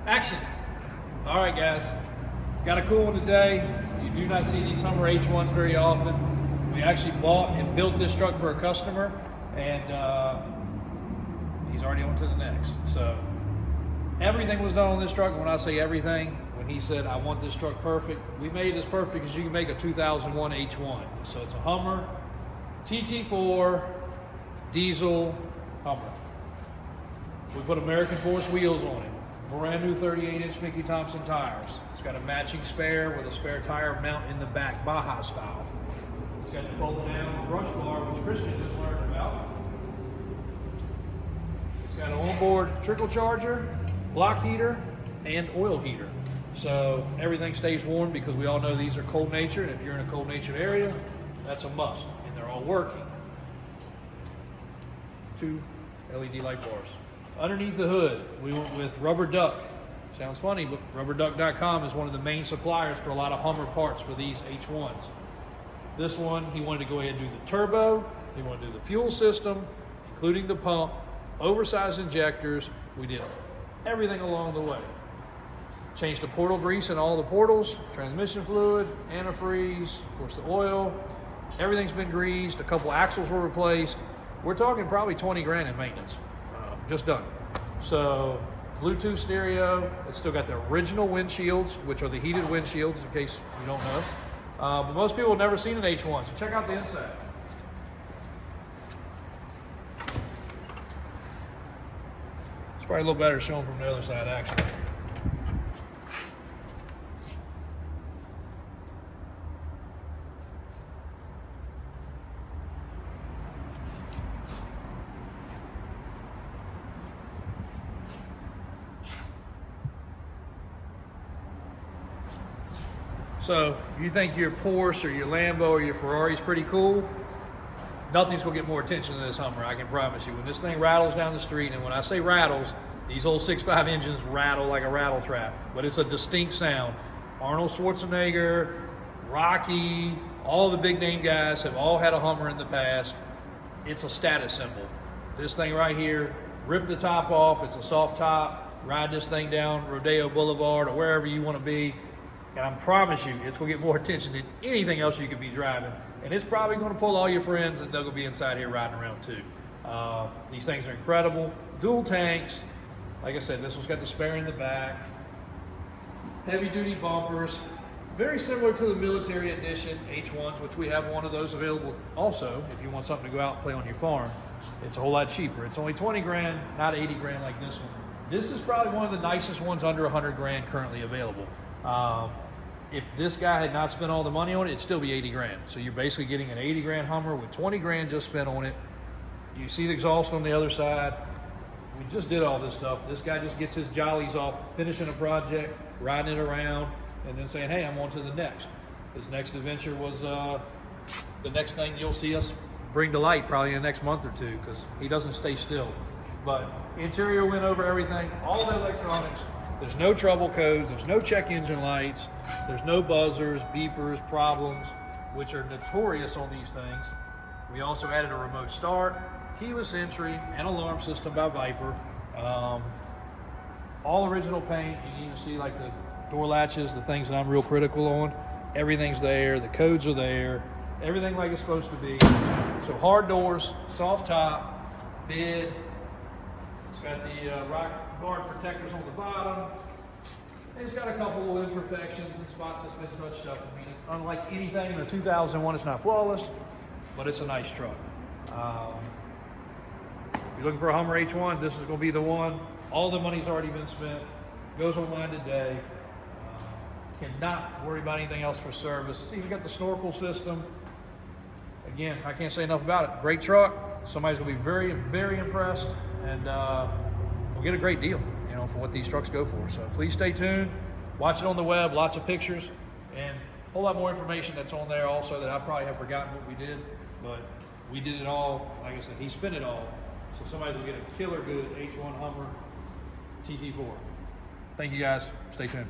Action. All right, guys. Got a cool one today. You do not see these Hummer H1's very often. We actually bought and built this truck for a customer, and he's already on to the next. So everything was done on this truck. When I say everything, when he said, I want this truck perfect, we made it as perfect as you can make a 2001 H1. So it's a Hummer TT4 diesel Hummer. We put American Force wheels on it. Brand new 38-inch Mickey Thompson tires. It's got a matching spare with a spare tire mount in the back, Baja style. It's got the fold down brush bar, which Christian just learned about. It's got an onboard trickle charger, block heater, and oil heater. So everything stays warm because we all know these are cold natured. If you're in a cold natured area, that's a must, and they're all working. 2 LED light bars. Underneath the hood, we went with Rubber Duck. Sounds funny, but rubberduck.com is one of the main suppliers for a lot of Hummer parts for these H1s. This one, he wanted to go ahead and do the turbo, he wanted to do the fuel system, including the pump, oversized injectors. We did everything along the way. Changed the portal grease in all the portals, transmission fluid, antifreeze, of course the oil. Everything's been greased, a couple axles were replaced. We're talking probably 20 grand in maintenance. Just done. So Bluetooth stereo. It's still got the original windshields, which are the heated windshields, in case you don't know. But most people have never seen an H1, so check out the inside. It's probably a little better showing from the other side, actually. So if you think your Porsche or your Lambo or your Ferrari is pretty cool, nothing's gonna get more attention than this Hummer, I can promise you. When this thing rattles down the street, and when I say rattles, these old 6.5 engines rattle like a rattle trap, but it's a distinct sound. Arnold Schwarzenegger, Rocky, all the big name guys have all had a Hummer in the past. It's a status symbol. This thing right here, rip the top off, it's a soft top, ride this thing down Rodeo Boulevard or wherever you wanna be, and I promise you, it's gonna get more attention than anything else you could be driving. And it's probably gonna pull all your friends and they're gonna be inside here riding around too. These things are incredible. Dual tanks. Like I said, this one's got the spare in the back. Heavy duty bumpers. Very similar to the military edition H1s, which we have one of those available also. If you want something to go out and play on your farm, it's a whole lot cheaper. It's only 20 grand, not 80 grand like this one. This is probably one of the nicest ones under 100 grand currently available. If this guy had not spent all the money on it, it'd still be 80 grand. So you're basically getting an 80 grand Hummer with 20 grand just spent on it. You see the exhaust on the other side. We just did all this stuff. This guy just gets his jollies off finishing a project, riding it around, and then saying, hey, I'm on to the next. This next adventure was the next thing you'll see us bring to light probably in the next month or two, because he doesn't stay still. But interior went over everything, all the electronics. There's no trouble codes, there's no check engine lights, there's no buzzers, beepers, problems, which are notorious on these things. We also added a remote start, keyless entry, and alarm system by Viper. All original paint. You can even see like the door latches, the things that I'm real critical on. Everything's there, the codes are there, everything like it's supposed to be. So hard doors, soft top, bed. It's got the rock guard protectors on the bottom. And it's got a couple of imperfections and spots that's been touched up. I mean, unlike anything in the 2001, it's not flawless, but it's a nice truck. If you're looking for a Hummer H1, this is going to be the one. All the money's already been spent. Goes online today. Cannot worry about anything else for service. It's even got the snorkel system. Again, I can't say enough about it. Great truck. Somebody's going to be very, very impressed, and we'll get a great deal, you know, for what these trucks go for. So please stay tuned. Watch it on the web. Lots of pictures and a whole lot more information that's on there also that I probably have forgotten what we did, but we did it all. Like I said, he spent it all. So somebody's going to get a killer good H1 Hummer TT4. Thank you guys. Stay tuned.